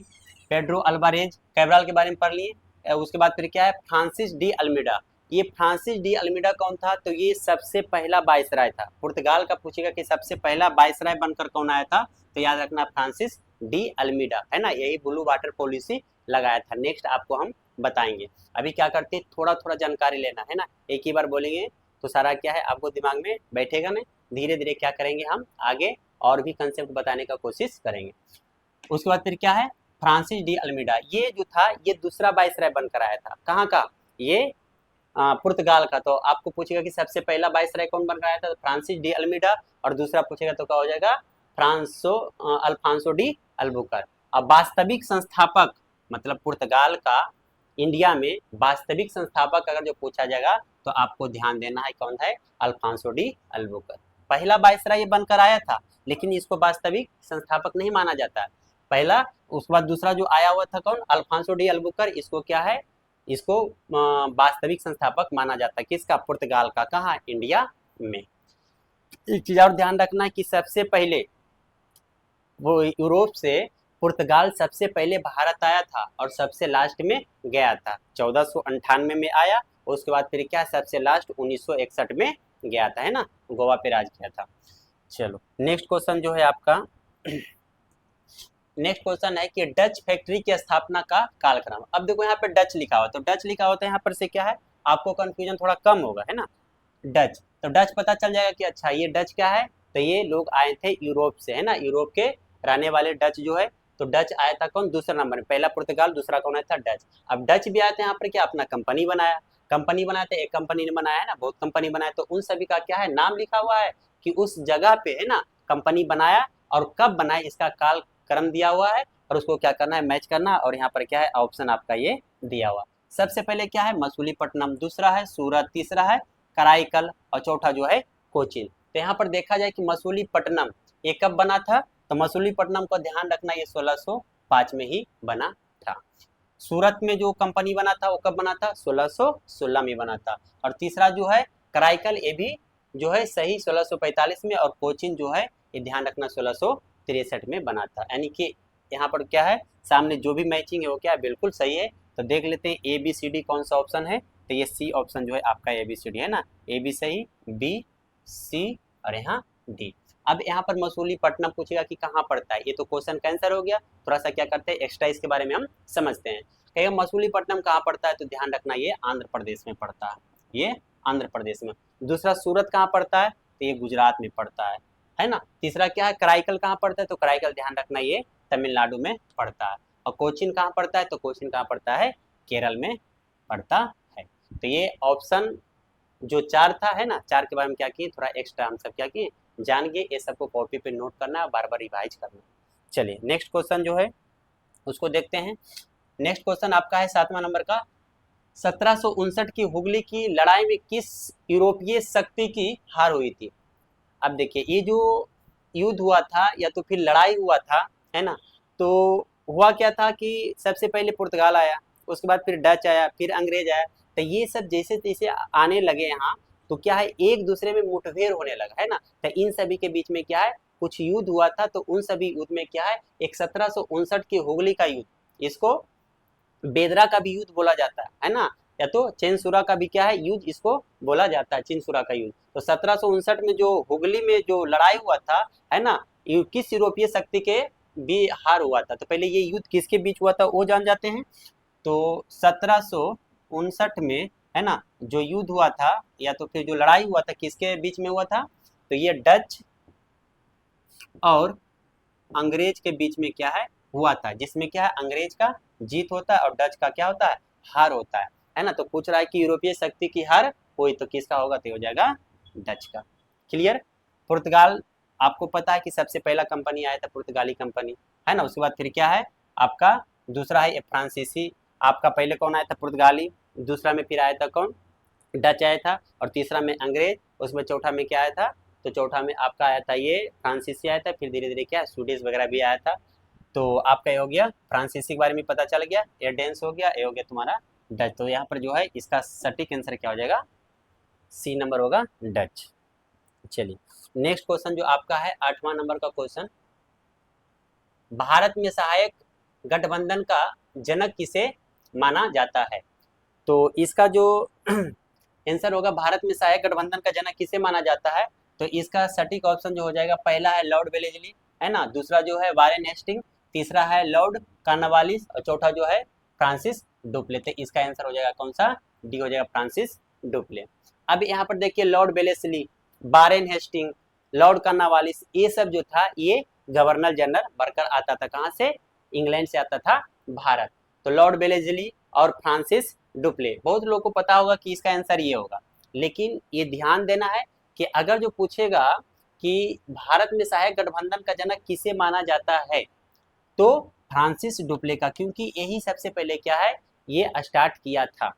पेड्रो अल्वारेज कैब्राल के बारे में पढ़ लिए। उसके बाद फिर क्या है, फ्रांसिस डी अल्मीडा। ये फ्रांसिस डी अल्मीडा कौन था, तो ये सबसे पहला वाइसराय था। पुर्तगाल का पूछेगा कि सबसे पहला वाइसराय बनकर कौन आया था, तो याद रखना फ्रांसिस डी अल्मीडा, है ना। यही ब्लू वाटर पॉलिसी लगाया था। नेक्स्ट आपको हम बताएंगे। अभी क्या करते हैं, थोड़ा थोड़ा जानकारी लेना है ना, एक ही बार बोलेंगे तो सारा क्या है आपको दिमाग में बैठेगा नहीं। धीरे धीरे क्या करेंगे, हम आगे और भी कंसेप्ट बताने का कोशिश करेंगे। उसके बाद फिर क्या है, फ्रांसिस डी अल्मीडा, ये जो था ये दूसरा वाइसराय बनकर आया था। कहाँ का, ये पुर्तगाल का। तो आपको पूछेगा कि सबसे पहला वाइसराय कौन बनकर आया था, तो फ्रांसिस डी अल्मीडा। और दूसरा पूछेगा तो क्या हो जाएगा, अल्फांसो डी अल्बुकर। अब वास्तविक संस्थापक मतलब पुर्तगाल का इंडिया में वास्तविक संस्थापक अगर जो पूछा जाएगा तो आपको ध्यान देना है कौन है, अल्फांसो डी अल्बुकर्क। पहला वायसराय ये बनकर आया था, लेकिन इसको वास्तविक संस्थापक नहीं माना जाता है। पहला, उसके बाद दूसरा जो आया हुआ था कौन, अल्फांसो डी अल्बुकर्क, इसको क्या है, इसको वास्तविक संस्थापक माना जाता है। किसका, पुर्तगाल का। कहाँ, इंडिया में। एक चीज और ध्यान रखना है कि सबसे पहले वो यूरोप से पुर्तगाल सबसे पहले भारत आया था और सबसे लास्ट में गया था। 1498 में आया, उसके बाद फिर क्या, सबसे लास्ट 1961 में गया था, है ना, गोवा पे राज किया था। चलो नेक्स्ट क्वेश्चन जो है आपका, नेक्स्ट क्वेश्चन है कि डच फैक्ट्री की स्थापना का कालक्रम। अब देखो यहाँ पे डच लिखा हुआ, तो डच लिखा होता है यहाँ पर से क्या है, आपको कंफ्यूजन थोड़ा कम होगा, है ना। डच, तो डच पता चल जाएगा कि अच्छा ये डच क्या है, तो ये लोग आए थे यूरोप से, है ना, यूरोप के रहने वाले डच जो है। तो डच आया था कौन, दूसरा नंबर में, पहला पुर्तगाल, दूसरा कौन आया था, डच। अब डच भी आए थे यहाँ पर क्या, अपना कंपनी बनाया, कंपनी बनाया था, एक कंपनी ने बनाया है ना, बहुत कंपनी बनाया, तो उन सभी का क्या है, नाम लिखा हुआ है कि उस जगह पे, है ना, कंपनी बनाया और कब बनाया इसका काल क्रम दिया हुआ है, और उसको क्या करना है, मैच करना। और यहाँ पर क्या है, ऑप्शन आपका ये दिया हुआ। सबसे पहले क्या है, मसूलीपट्टनम, दूसरा है सूरत, तीसरा है कराईकल, और चौथा जो है कोचीन। तो यहाँ पर देखा जाए कि मसूलीपट्टनम ये कब बना था, तो मसूलीपट्टनम का ध्यान रखना, ये 1605 में ही बना था। सूरत में जो कंपनी बना था वो कब बना था, 1616 में बना था। और तीसरा जो है कराईकल, ये भी जो है सही 1645 में, और कोचीन जो है ये ध्यान रखना 1663 में बना था। यानी कि यहाँ पर क्या है, सामने जो भी मैचिंग है वो क्या है, बिल्कुल सही है। तो देख लेते हैं ए बी सी डी कौन सा ऑप्शन है, तो ये सी ऑप्शन जो है आपका ए बी सी डी है ना, ए बी सही, बी सी और यहाँ डी। अब यहाँ पर मसूलीपट्टनम पूछेगा कि कहाँ पड़ता है, ये तो क्वेश्चन कैंसर हो गया। थोड़ा सा क्या करते हैं, एक्स्ट्रा इसके बारे में हम समझते हैं। कहेगा मसूलीपट्टनम कहाँ पड़ता है, तो ध्यान रखना ये आंध्र प्रदेश में पड़ता है, ये आंध्र प्रदेश में। दूसरा सूरत कहाँ पड़ता है, तो ये गुजरात में पड़ता है ना। तीसरा क्या है, कराईकल कहाँ पड़ता है, तो कराईकल ध्यान रखना ये तमिलनाडु में पड़ता है। और कोचीन कहाँ पड़ता है, तो कोचीन कहाँ पड़ता है, केरल में पड़ता है। तो ये ऑप्शन जो 4 था, है ना, 4 के बारे में क्या किए, थोड़ा एक्स्ट्रा हम सब क्या किए, जान गए। ये सबको कॉपी पे नोट करना है, बार बार रिवाइज करना। चलिए नेक्स्ट क्वेश्चन जो है उसको देखते हैं। नेक्स्ट क्वेश्चन आपका है 7वां नंबर का, 1759 की हुगली की लड़ाई में किस यूरोपीय शक्ति की हार हुई थी। अब देखिए ये जो युद्ध हुआ था या तो फिर लड़ाई हुआ था, है ना, तो हुआ क्या था कि सबसे पहले पुर्तगाल आया, उसके बाद फिर डच आया, फिर अंग्रेज आया। तो ये सब जैसे जैसे आने लगे यहाँ, तो क्या है, एक दूसरे में मुठभेड़ होने लगा, है ना। तो इन सभी के बीच में क्या है, कुछ युद्ध हुआ था। तो उन सभी युद्ध में क्या है, एक 1759 की हुगली का युद्ध, इसको बेदरा का भी युद्ध बोला जाता है ना, या तो चेनसुरा का भी क्या है युद्ध, इसको बोला जाता है चेनसुरा का युद्ध। तो 1759 में जो हुगली में जो लड़ाई हुआ था, है ना, किस यूरोपीय शक्ति के भी हार हुआ था। तो पहले ये युद्ध किसके बीच हुआ था वो जान जाते हैं। तो 1759 में, है ना, जो युद्ध हुआ था या तो फिर जो लड़ाई हुआ था किसके बीच में हुआ था, तो ये डच और अंग्रेज के बीच में क्या है हुआ था, जिसमें क्या है अंग्रेज का जीत होता है और डच का क्या होता है, हार होता है ना। तो पूछ रहा है कि यूरोपीय शक्ति की हार हुई तो किसका होगा, तो हो जाएगा डच का। क्लियर। पुर्तगाल आपको पता है कि सबसे पहला कंपनी आया था पुर्तगाली कंपनी, है ना। उसके बाद फिर क्या है आपका दूसरा है फ्रांसीसी, आपका पहले कौन आया था, पुर्तगाली, दूसरा में फिर आया था कौन, डच आया था, और तीसरा में अंग्रेज, उसमें चौथा में क्या आया था, तो चौथा में आपका आया था ये फ्रांसीसी आया था, फिर धीरे धीरे क्या स्वीडिश वगैरह भी आया था। तो आपका ये हो गया फ्रांसीसी के बारे में पता चल गया, ये डेंस हो गया, ये हो गया तुम्हारा डच। तो यहाँ पर जो है इसका सटीक आंसर क्या हो जाएगा, सी नंबर होगा डच। चलिए नेक्स्ट क्वेश्चन जो आपका है 8वां नंबर का क्वेश्चन, भारत में सहायक गठबंधन का जनक किसे माना जाता है। तो इसका जो आंसर होगा, भारत में सहायक गठबंधन का जनक किसे माना जाता है, तो इसका सटीक ऑप्शन जो हो जाएगा, पहला है लॉर्ड वेलेस्ली, है ना, दूसरा जो है वारेन हेस्टिंग, तीसरा है लॉर्ड कॉर्नवालिस, और चौथा जो है फ्रांसिस डुप्ले। तो इसका आंसर हो जाएगा कौन सा, डी हो जाएगा फ्रांसिस डुप्ले। अब यहाँ पर देखिए Lord Wellesley, Warren Hasting, Lord Cornwallis, ये सब जो था ये गवर्नर जनरल बनकर आता था, कहाँ से, इंग्लैंड से आता था भारत। तो लॉर्ड वेलेस्ली और फ्रांसिस डुप्ले, बहुत लोगों को पता होगा कि इसका आंसर ये होगा, लेकिन ये ध्यान देना है कि अगर जो पूछेगा कि भारत में सहायक गठबंधन का जनक किसे माना जाता है, तो फ्रांसिस डुप्ले का, क्योंकि यही सबसे पहले क्या है ये स्टार्ट किया था।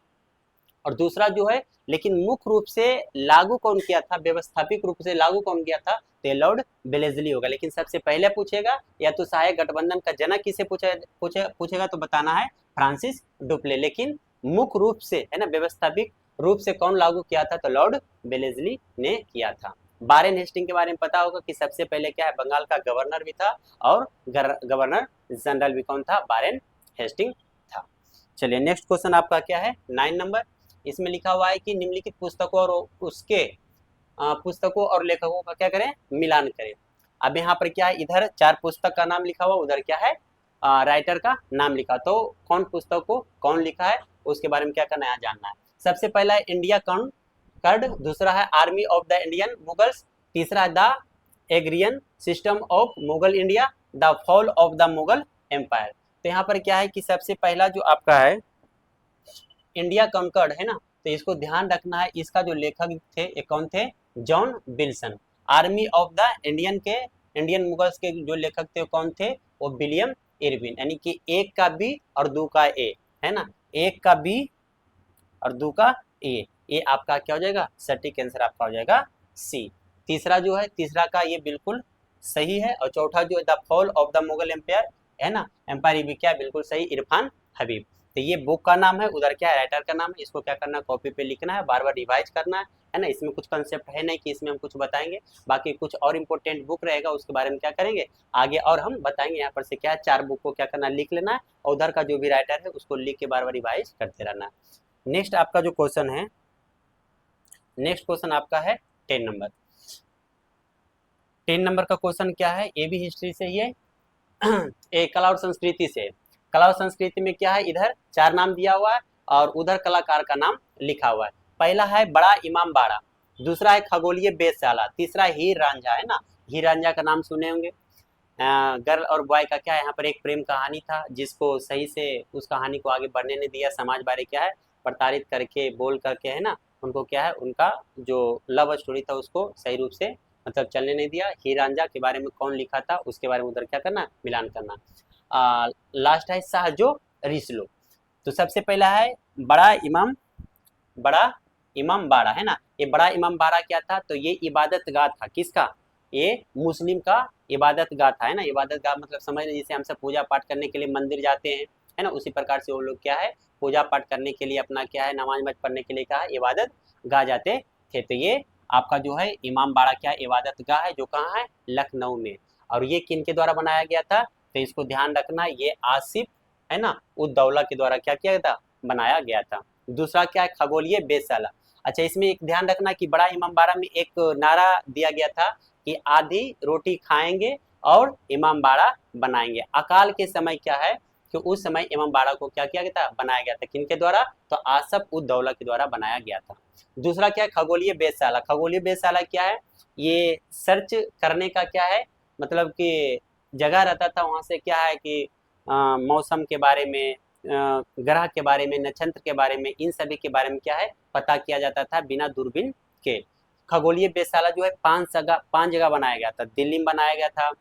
और दूसरा जो है, लेकिन मुख्य रूप से लागू कौन किया था, व्यवस्थापिक रूप से लागू कौन किया था, तो लॉर्ड वेलेस्ली होगा। लेकिन सबसे पहले पूछेगा या तो सहायक गठबंधन का जनक किसे पूछेगा तो बताना है फ्रांसिस डुप्ले। लेकिन मुख्य रूप से है ना, व्यवस्थापिक रूप से कौन लागू किया था, तो लॉर्ड वेलेस्ली ने किया था। वारेन हेस्टिंग के बारे में पता होगा कि सबसे पहले क्या है, बंगाल का गवर्नर भी था और गवर्नर जनरल भी कौन था, वारेन हेस्टिंग था। चलिए नेक्स्ट क्वेश्चन आपका क्या है, 9 नंबर। इसमें लिखा हुआ है कि निम्नलिखित पुस्तकों और उसके पुस्तकों और लेखकों का क्या करें, मिलान करें। अब यहाँ पर क्या है, इधर 4 पुस्तक का नाम लिखा हुआ, उधर क्या है राइटर का नाम लिखा, तो कौन पुस्तक को कौन लिखा है उसके बारे में क्या करना है, जानना है। सबसे पहला है इंडिया कॉन्कर्ड, दूसरा है army of the Indian Mughals, तीसरा है the agrarian system of Mughal India, the fall of the Mughal empire. तो यहाँ पर क्या है कि सबसे पहला जो आपका है इंडिया कॉन्कर्ड है ना, तो इसको ध्यान रखना है, इसका जो लेखक थे ये कौन थे, John Wilson. Army of the Indian Mughals के जो लेखक थे कौन थे, वो विलियम इरविन। यानी कि एक का बी और दो का ए है ना, एक का बी और दो का ए, ये आपका क्या हो जाएगा, सटीक आंसर आपका हो जाएगा सी। तीसरा जो है, तीसरा का ये बिल्कुल सही है। और चौथा जो है the fall of the Mughal empire है ना, एम्पायर, ये भी क्या बिल्कुल सही, इरफान हबीब। तो ये बुक का नाम है, उधर क्या है राइटर का नाम है। इसको क्या करना है, कॉपी पे लिखना है, बार बार रिवाइज करना है ना। इसमें कुछ कंसेप्ट है नहीं कि इसमें हम कुछ बताएंगे, बाकी कुछ और इम्पोर्टेंट बुक रहेगा उसके बारे में क्या करेंगे आगे और हम बताएंगे। यहाँ पर से क्या है, 4 बुक को क्या करना है, लिख लेना है, और उधर का जो भी राइटर है उसको लिख के बार बार रिवाइज करते रहना है। नेक्स्ट आपका जो क्वेश्चन है, नेक्स्ट क्वेश्चन आपका है 10 नंबर। 10 नंबर का क्वेश्चन क्या है, ये भी हिस्ट्री से ही है एक कला और संस्कृति से। कला और संस्कृति में क्या है, इधर 4 नाम दिया हुआ है और उधर कलाकार का नाम लिखा हुआ है। पहला है बड़ा इमाम बाड़ा, दूसरा है खगोलीय वेधशाला, तीसरा हीर रांझा है ना, हीर रांझा का नाम सुने होंगे। गर्ल और बॉय का क्या है, यहाँ पर एक प्रेम कहानी था जिसको सही से उस कहानी को आगे बढ़ने नहीं दिया, समाज बारे क्या है प्रताड़ित करके बोल करके है ना, उनको क्या है उनका जो लव स्टोरी था उसको सही रूप से मतलब चलने नहीं दिया। हीर रांझा के बारे में कौन लिखा था उसके बारे में उधर क्या करना, मिलान करना। लास्ट है शाहजो रिसलो। तो सबसे पहला है बड़ा इमाम, बड़ा इमाम बाड़ा है ना, ये बड़ा इमाम बाड़ा क्या था, तो ये इबादत गाह था, किसका, ये मुस्लिम का इबादत गाह था है ना। इबादत गाह मतलब समझ लीजिए, जैसे हम सब पूजा पाठ करने के लिए मंदिर जाते हैं है ना, उसी प्रकार से वो लोग क्या है पूजा पाठ करने के लिए अपना क्या है नमाज मज पढ़ने के लिए क्या है इबादत गाह जाते थे। तो ये आपका जो है इमाम बाड़ा क्या है, इबादत गाह है, जो कहाँ है, लखनऊ में। और ये किन के द्वारा बनाया गया था, तो इसको ध्यान रखना, ये आसिफ है ना उद्दौला के द्वारा क्या किया था, बनाया गया था। दूसरा क्या है, खगोलीय वेधशाला। अच्छा, इसमें एक ध्यान रखना कि बड़ा इमामबाड़ा में एक नारा दिया गया था कि आधी रोटी खाएंगे और इमामबाड़ा बनाएंगे। अकाल के समय क्या है कि उस समय इमामबाड़ा को क्या किया गया था, बनाया गया था, किनके द्वारा, तो आसफ उद्दौला के द्वारा बनाया गया था। दूसरा क्या है, खगोलीय वेधशाला। खगोलीय वेधशाला क्या है, ये सर्च करने का क्या है मतलब कि जगह रहता था, वहां से क्या है कि मौसम के बारे में, ग्रह के बारे में, नक्षत्र के बारे में, इन सभी के बारे में क्या है पता किया जाता था बिना दूरबीन के। खगोलीय वेधशाला जो है 5 जगह बनाया गया था, दिल्ली में बनाया गया था,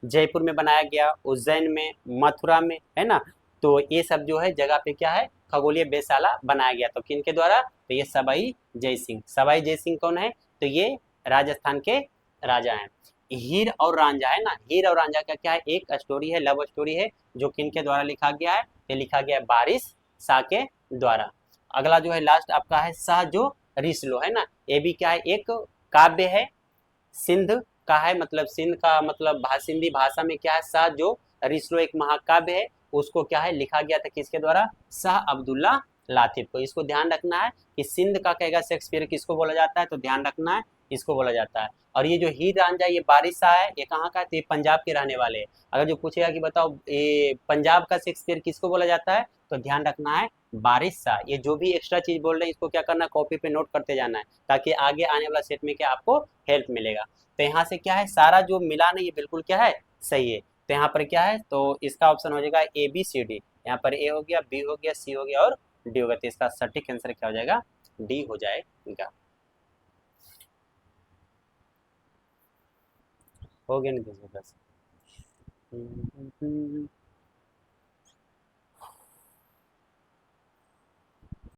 जयपुर में बनाया गया, उज्जैन में, मथुरा में है ना। तो ये सब जो है जगह पे क्या है खगोलीय वेधशाला बनाया गया। तो किनके द्वारा, तो ये सवाई जयसिंह। सवाई जयसिंह कौन है, तो ये राजस्थान के राजा हैं। हीर और रांझा है ना, हीर और रांझा का क्या है, एक स्टोरी है, लव स्टोरी है, जो किनके द्वारा लिखा गया है, ये लिखा गया है बारिश शाह के द्वारा। अगला जो है लास्ट आपका है शाह जो रिसलो है ना, ये भी क्या है एक काव्य है, सिंध का है, मतलब सिंध का मतलब सिंधी भाषा में क्या है, शाह जो रिसलो एक महाकाव्य है, उसको क्या है लिखा गया था किसके द्वारा, शाह अब्दुल्ला लातिफ को। इसको ध्यान रखना है कि सिंध का कहेगा शेक्सपियर किसको बोला जाता है, तो ध्यान रखना है इसको बोला जाता है। और ये जो हीर रांझा ये बारिश शाह है, ये कहाँ का है, तो ये पंजाब के रहने वाले हैं। अगर जो पूछेगा कि बताओ ये पंजाब का शेक्सपियर किसको बोला जाता है, तो ध्यान रखना है बारिश शाह। ये जो भी एक्स्ट्रा चीज बोल रहे हैं इसको क्या करना है, कॉपी पे नोट करते जाना है, ताकि आगे आने वाला सेट में क्या आपको हेल्प मिलेगा। तो यहाँ से क्या है सारा जो मिलान है ये बिल्कुल क्या है सही है। तो यहाँ पर क्या है, तो इसका ऑप्शन हो जाएगा ए बी सी डी। यहाँ पर ए हो गया, बी हो गया, सी हो गया और डी हो गया। तो इसका सटीक आंसर क्या हो जाएगा, डी हो जाएगा। हो गया नहीं 210।